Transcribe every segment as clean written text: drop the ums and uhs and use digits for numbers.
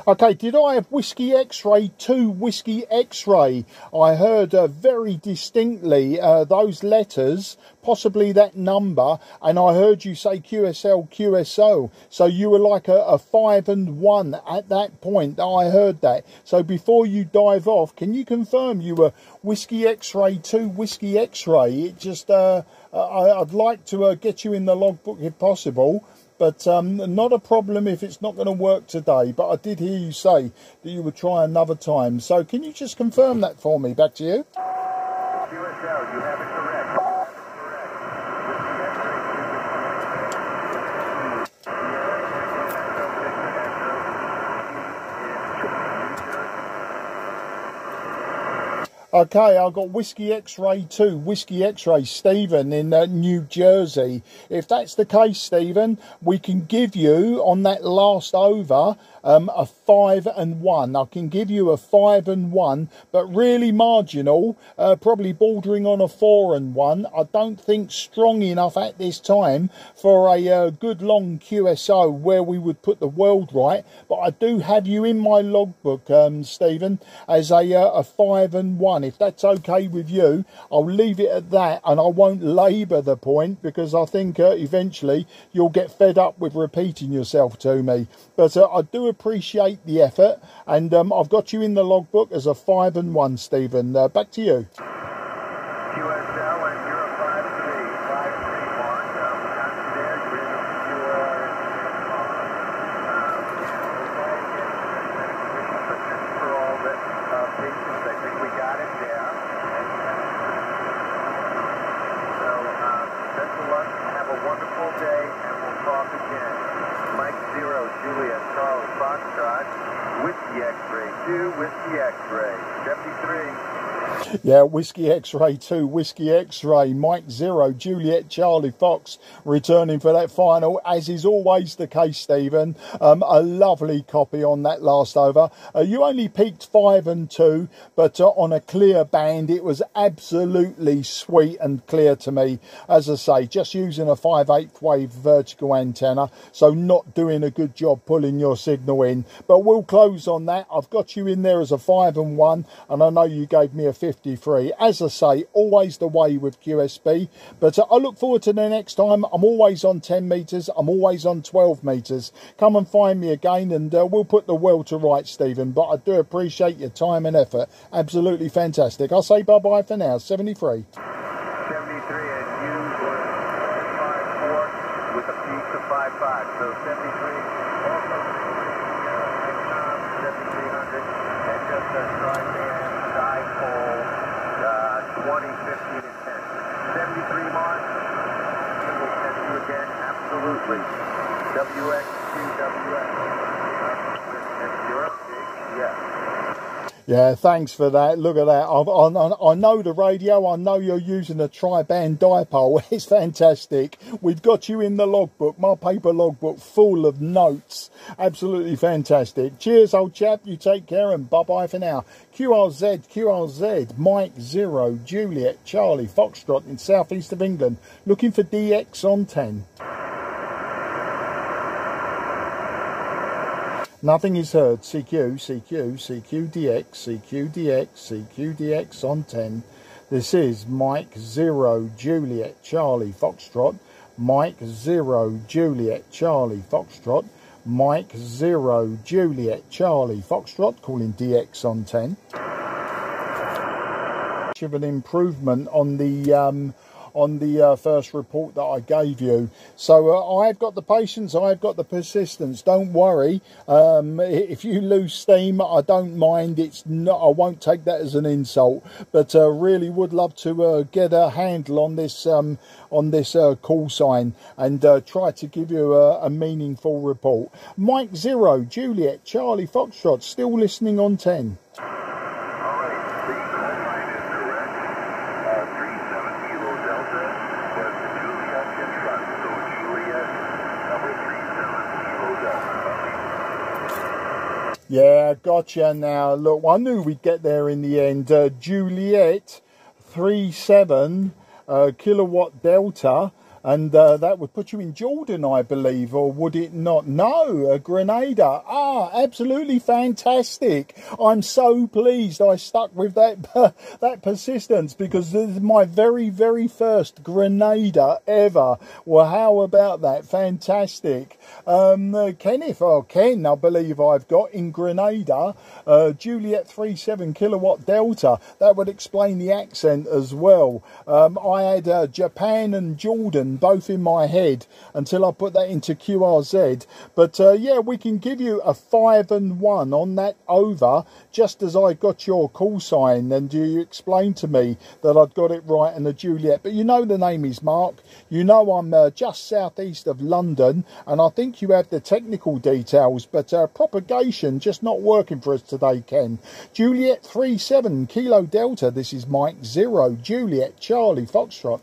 Okay, did I have Whiskey X-Ray 2 Whiskey X-Ray? I heard very distinctly those letters, possibly that number, and I heard you say QSL, QSO. So you were like a 5 and 1 at that point. I heard that. So before you dive off, can you confirm you were Whiskey X-Ray 2 Whiskey X-Ray? It just, I'd like to get you in the logbook if possible. But not a problem if it's not going to work today. But I did hear you say that you would try another time. So can you just confirm that for me? Back to you. QSL, you have it correct. Okay, I've got Whiskey X-Ray 2, Whiskey X-Ray, Stephen in New Jersey. If that's the case, Stephen, we can give you on that last over a 5 and 1. I can give you a 5 and 1, but really marginal, probably bordering on a 4 and 1. I don't think strong enough at this time for a good long QSO where we would put the world right. But I do have you in my logbook, Stephen, as a 5 and 1. If that's okay with you, I'll leave it at that, and I won't labour the point because I think eventually you'll get fed up with repeating yourself to me. But I do appreciate the effort, and I've got you in the logbook as a 5 and 1, Stephen. Back to you. QSL, and you're a 5-3. 5-3, Mark. There, you're in for all the patients. I think we got it there. So, best of luck. Have a wonderful day, and we'll talk again. Mike 0, Juliet, Charlie, Foxtrot, Whiskey X-Ray 2, Whiskey X-Ray 73. Yeah, Whiskey X-Ray 2, Whiskey X-Ray, Mike 0, Juliet, Charlie, Fox, returning for that final, as is always the case, Stephen. A lovely copy on that last over. You only peaked 5 and 2, but on a clear band, it was absolutely sweet and clear to me. As I say, just using a 5/8 wave vertical antenna, so not doing a good job pulling your signal in. But we'll close on that. I've got you in there as a 5 and 1, and I know you gave me a 53. As I say, always the way with QSB, but I look forward to the next time. I'm always on 10 metres, I'm always on 12 metres. Come and find me again, and we'll put the world to rights, Stephen. But I do appreciate your time and effort. Absolutely fantastic. I'll say bye-bye for now. 73. 73, and you were 5-4 with a peak of 5-5. So 73, also 7300, and just a tri-band dipole 20, 15, and 10. 73 Mark, we will catch you again, absolutely. WXQWX. And you're a big yes. Yeah, thanks for that. Look at that. I know the radio. I know you're using a tri-band dipole. It's fantastic. We've got you in the logbook, my paper logbook, full of notes. Absolutely fantastic. Cheers, old chap. You take care, and bye-bye for now. QRZ, Mike 0, Juliet, Charlie, Foxtrot in southeast of England. Looking for DX on 10. Nothing is heard. CQ, DX, CQ, DX on 10. This is Mike 0, Juliet, Charlie, Foxtrot. Mike 0, Juliet, Charlie, Foxtrot. Mike 0, Juliet, Charlie, Foxtrot, calling DX on 10. Of an improvement on the first report that I gave you. So I've got the patience, I've got the persistence. Don't worry. If you lose steam, I don't mind. It's not, I won't take that as an insult, but really would love to get a handle on this call sign and try to give you a meaningful report. Mike 0, Juliet, Charlie, Foxtrot, still listening on 10. Yeah, gotcha now. Look, I knew we'd get there in the end. Juliet 37 kilowatt Delta And that would put you in Jordan, I believe, or would it not? No, Grenada. Absolutely fantastic. I'm so pleased I stuck with that that persistence, because this is my very, very first Grenada ever. Well, how about that? Fantastic. Ken, I believe I've got in Grenada, Juliet 37 kilowatt Delta. That would explain the accent as well. I had Japan and Jordan both in my head until I put that into QRZ. But yeah, we can give you a 5 and 1 on that over, just as I got your call sign, and you explained to me that I'd got it right in the Juliet. But you know the name is Mark. You know I'm just southeast of London, and I think you have the technical details, but propagation just not working for us today, Ken. Juliet 37 Kilo Delta, this is Mike 0 Juliet Charlie Foxtrot.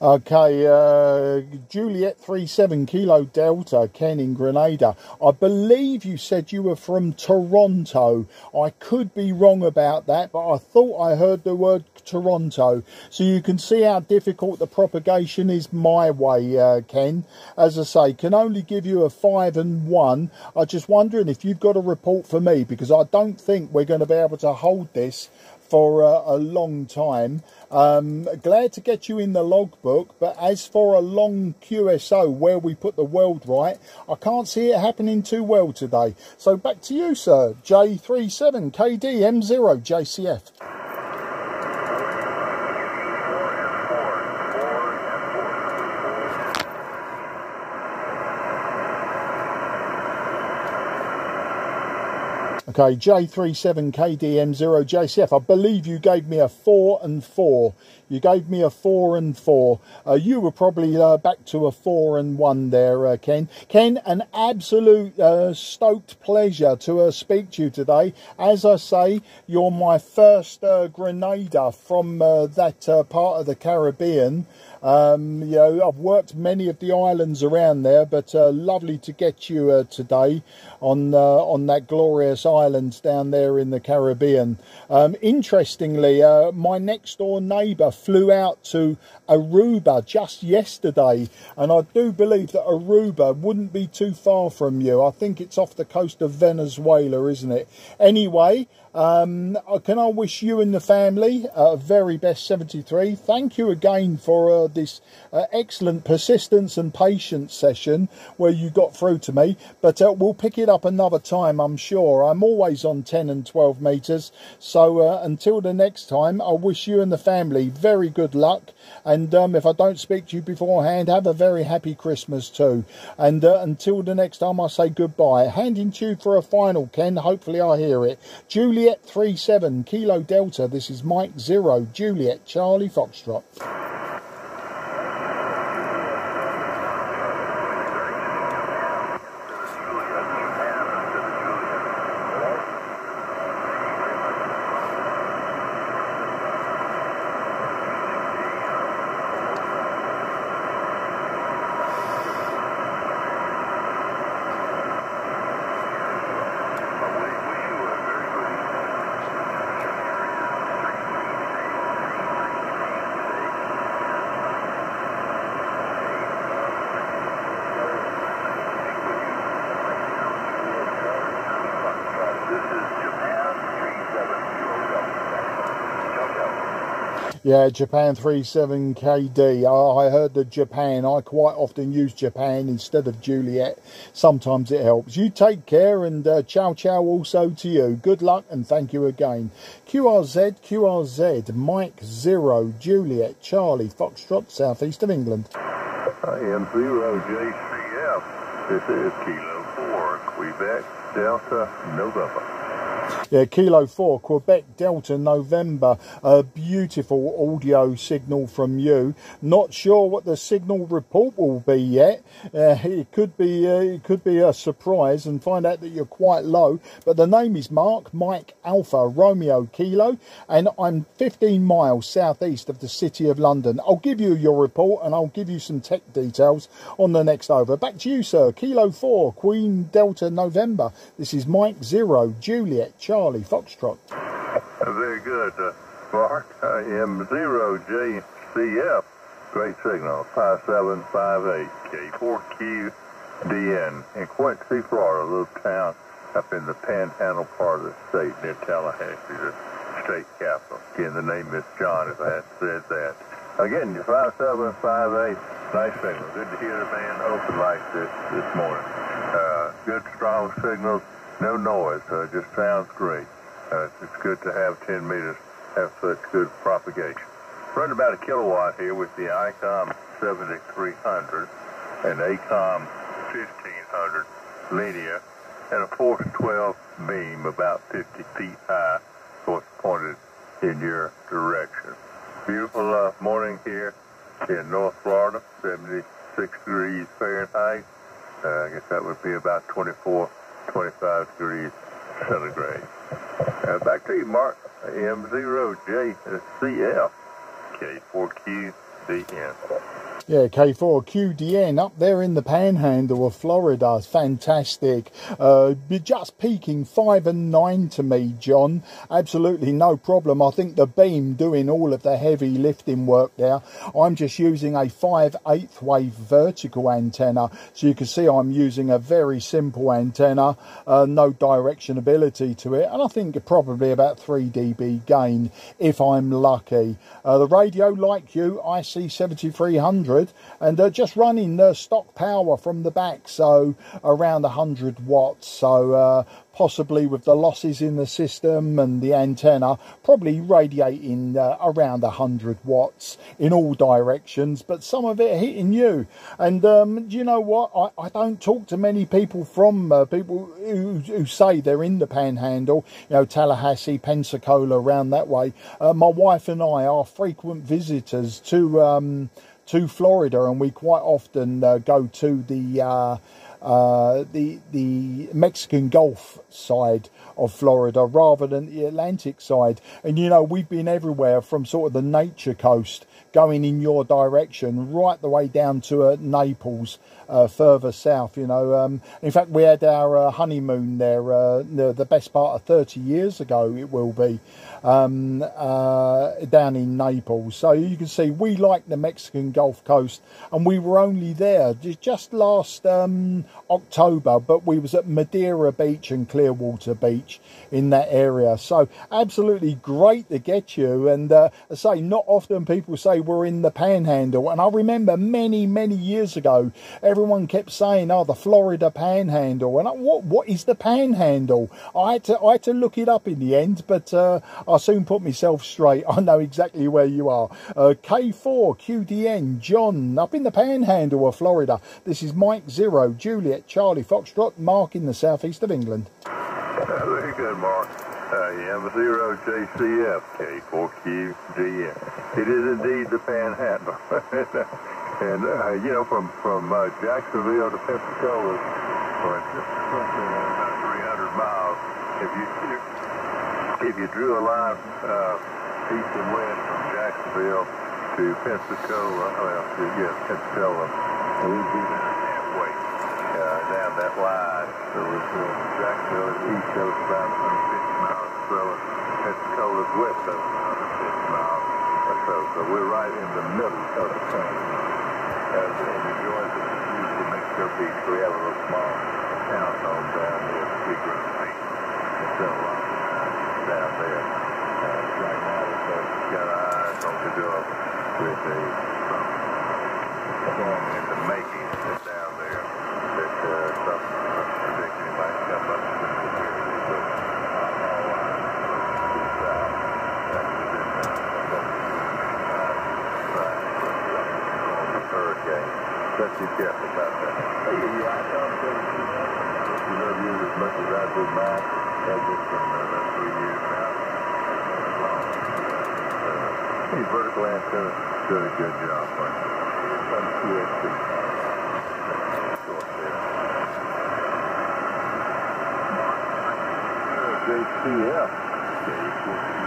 Okay, Juliet 37 Kilo Delta, Ken in Grenada. I believe you said you were from Toronto. I could be wrong about that, but I thought I heard the word Toronto. So you can see how difficult the propagation is my way, Ken. As I say, can only give you a 5 and 1. I'm just wondering if you've got a report for me, because I don't think we're going to be able to hold this for a long time. Glad to get you in the logbook, but as for a long QSO where we put the world right, I can't see it happening too well today. So back to you, sir. J37KD M0 JCF. Okay, J37KDM0 JCF. I believe you gave me a 4 and 4. You gave me a 4 and 4. You were probably back to a 4 and 1 there, Ken. Ken, an absolute stoked pleasure to speak to you today. As I say, you're my first Grenada from that part of the Caribbean. You know, I've worked many of the islands around there, but lovely to get you today on that glorious island down there in the Caribbean. Interestingly, my next door neighbour flew out to Aruba just yesterday, and I do believe that Aruba wouldn't be too far from you. I think it's off the coast of Venezuela, isn't it? Anyway, can I wish you and the family very best 73. Thank you again for this excellent persistence and patience session where you got through to me, but we'll pick it up another time, I'm sure. I'm always on 10 and 12 metres, so until the next time, I wish you and the family very good luck, and if I don't speak to you beforehand, have a very happy Christmas too, and until the next time, I say goodbye. Handing to you for a final, Ken. Hopefully I hear it. Juliet 37 Kilo Delta, this is Mike 0 Juliet Charlie Foxtrot. Yeah, Japan 37KD. I heard the Japan. I quite often use Japan instead of Juliet. Sometimes it helps. You take care, and ciao ciao also to you. Good luck and thank you again. QRZ, Mike 0 Juliet Charlie Foxtrot, southeast of England. I am 0 JCF. This is Kilo 4 Quebec Delta November. Yeah, Kilo 4, Quebec Delta November. A beautiful audio signal from you. Not sure what the signal report will be yet. It could be a surprise and find out that you're quite low. But the name is Mark, Mike Alpha Romeo Kilo, and I'm 15 miles southeast of the City of London. I'll give you your report and I'll give you some tech details on the next over. Back to you, sir. Kilo 4, Queen Delta November. This is Mike 0, Juliet Charlie Foxtrot. Very good, Mark. I am 0JCF. Great signal. 5758 K4QDN in Quincy, Florida, a little town up in the Panhandle part of the state near Tallahassee, the state capital. Again, the name is John, if I had said that. Again, 5758. Nice signal. Good to hear the band open like this morning. Good, strong signals. No noise. Just sounds great. It's good to have 10 meters have such good propagation. Running about a kilowatt here with the ICOM 7300 and ACOM 1500 linear and a force 12 beam about 50 feet high, of course pointed in your direction. Beautiful morning here in North Florida, 76 degrees Fahrenheit. I guess that would be about 24, 25 degrees centigrade. Back to you, Mark. M0JCF K4QDN. Yeah, K4QDN up there in the Panhandle of Florida. It's fantastic. Just peaking 5 and 9 to me, John. Absolutely no problem. I think the beam doing all of the heavy lifting work there. I'm just using a 5/8 wave vertical antenna. So you can see I'm using a very simple antenna. No directionability to it. And I think probably about 3 dB gain if I'm lucky. The radio, like you, IC-7300. And just running stock power from the back, so around 100 watts. So possibly with the losses in the system and the antenna, probably radiating around 100 watts in all directions, but some of it hitting you. And you know what? I don't talk to many people from people who say they're in the Panhandle, you know, Tallahassee, Pensacola, around that way. My wife and I are frequent visitors to Florida, and we quite often go to the Mexican Gulf side of Florida rather than the Atlantic side. And you know, we've been everywhere from sort of the Nature Coast going in your direction right the way down to Naples, further south, you know. In fact, we had our honeymoon there the best part of 30 years ago, it will be, down in Naples. So you can see we like the Mexican Gulf Coast, and we were only there just last October, but we was at Madeira Beach and Clearwater Beach in that area. So absolutely great to get you. And I say, not often people say we're in the Panhandle, and I remember many years ago everyone kept saying, oh, the Florida Panhandle, and what is the Panhandle? I had to look it up in the end, but I soon put myself straight. I know exactly where you are. K4QDN John up in the Panhandle of Florida. This is Mike 0 Juliet Charlie Foxtrot, Mark in the southeast of England. Very good, Mark. M0JCF K4QDN. It is indeed the Panhandle. And, you know, from Jacksonville to Pensacola, for instance, about 300 miles. If you drew a line east and west from Jacksonville to Pensacola, Pensacola, it would be halfway down that line. So Jacksonville is east coast about 150 miles or so, and Pensacola's west coast 150 miles or so. So we're right in the middle of the country. And the joys of the Mexico Beach, we have a little small townhome down there, Big Road Beach. It's still a lot down there. Right now, it's got our eyes on the door with a storm in the making down there. That some prediction might come up in the Jersey, but all eyes to the south. Hurricane. Let's be careful about that. Hey, I love you as much as I do mine. Had this for another 3 years now. These vertical antennas doing a good job. Some QSC. Short there. JCF. CQ10m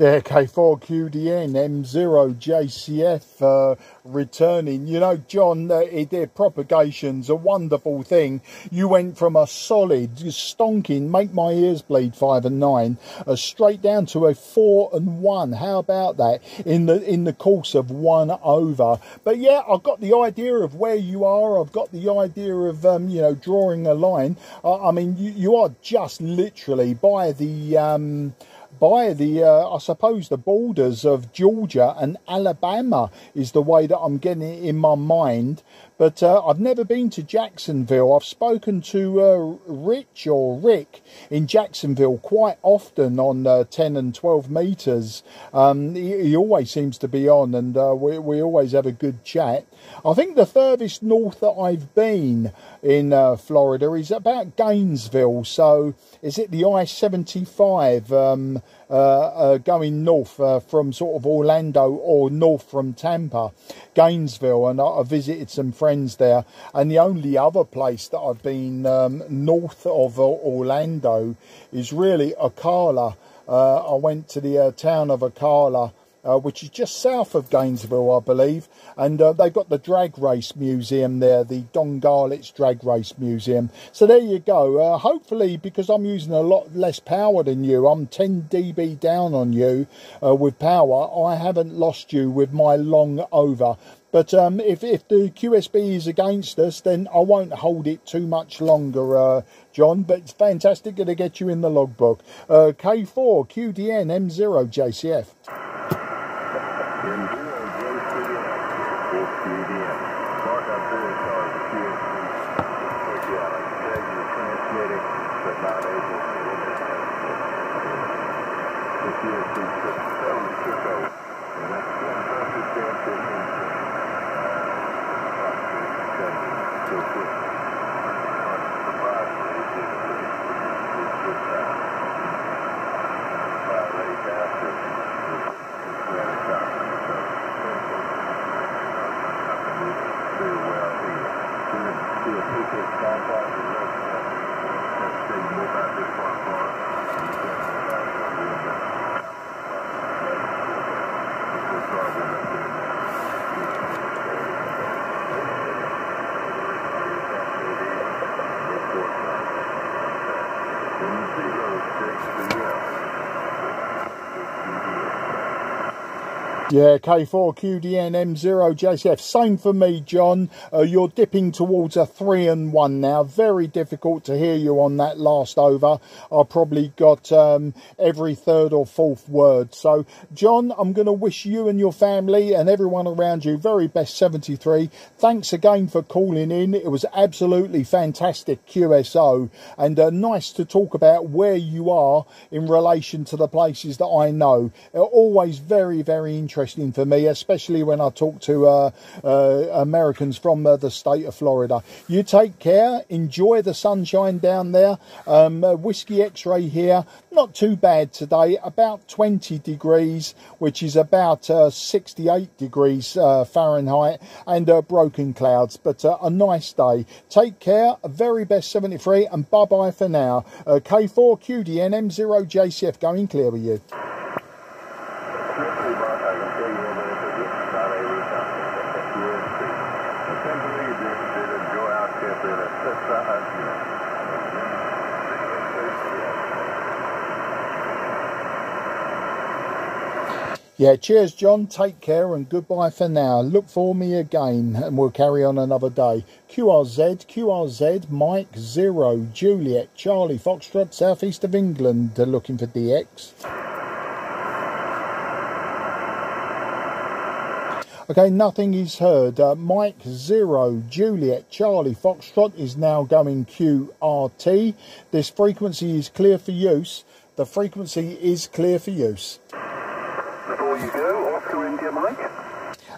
Yeah, K4QDN M0JCF returning. You know, John, their propagation's a wonderful thing. You went from a solid, stonking, make my ears bleed 5 and 9, straight down to a 4 and 1. How about that? In the course of 1 over. But yeah, I've got the idea of where you are. I've got the idea of you know, drawing a line. I mean, you are just literally by the I suppose the borders of Georgia and Alabama is the way that I'm getting it in my mind. But I've never been to Jacksonville. I've spoken to Rick in Jacksonville quite often on 10 and 12 metres. He always seems to be on, and we always have a good chat. I think the furthest north that I've been in Florida is about Gainesville. So is it the I-75 going north from sort of Orlando or north from Tampa? Gainesville, and I visited some friends there. And the only other place that I've been north of Orlando is really Ocala. I went to the town of Ocala, which is just south of Gainesville, I believe, and they've got the drag race museum there, the Don Garlett's drag race museum. So there you go. Hopefully, because I'm using a lot less power than you, I'm 10 dB down on you with power, I haven't lost you with my long over. But if the QSB is against us, then I won't hold it too much longer, John. But it's fantastic to get you in the logbook. K4 QDN M0JCF. Yeah, K4QDN M0JCF. Same for me, John. You're dipping towards a 3 and 1 now. Very difficult to hear you on that last over. I probably got every third or fourth word. So, John, I'm going to wish you and your family and everyone around you very best 73. Thanks again for calling in. It was absolutely fantastic QSO, and nice to talk about where you are in relation to the places that I know. Always very, very interesting for me, especially when I talk to Americans from the state of Florida. You take care, enjoy the sunshine down there. Whiskey X-ray here, not too bad today, about 20 degrees, which is about 68 degrees Fahrenheit, and broken clouds, but a nice day. Take care, very best 73, and bye bye for now. K4QDN M0JCF going clear with you. Yeah, cheers, John. Take care and goodbye for now. Look for me again and we'll carry on another day. QRZ, Mike 0, Juliet, Charlie, Foxtrot, southeast of England, looking for DX. Okay, nothing is heard. Mike 0, Juliet, Charlie, Foxtrot is now going QRT. This frequency is clear for use. The frequency is clear for use. Before you go, Oscar India, Mike.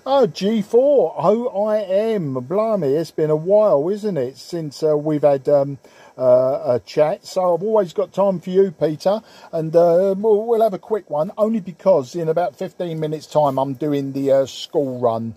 Oh, G4 OIM, blimey, it's been a while, isn't it, since we've had a chat. So I've always got time for you, Peter, and we'll have a quick one, only because in about 15 minutes time I'm doing the school run.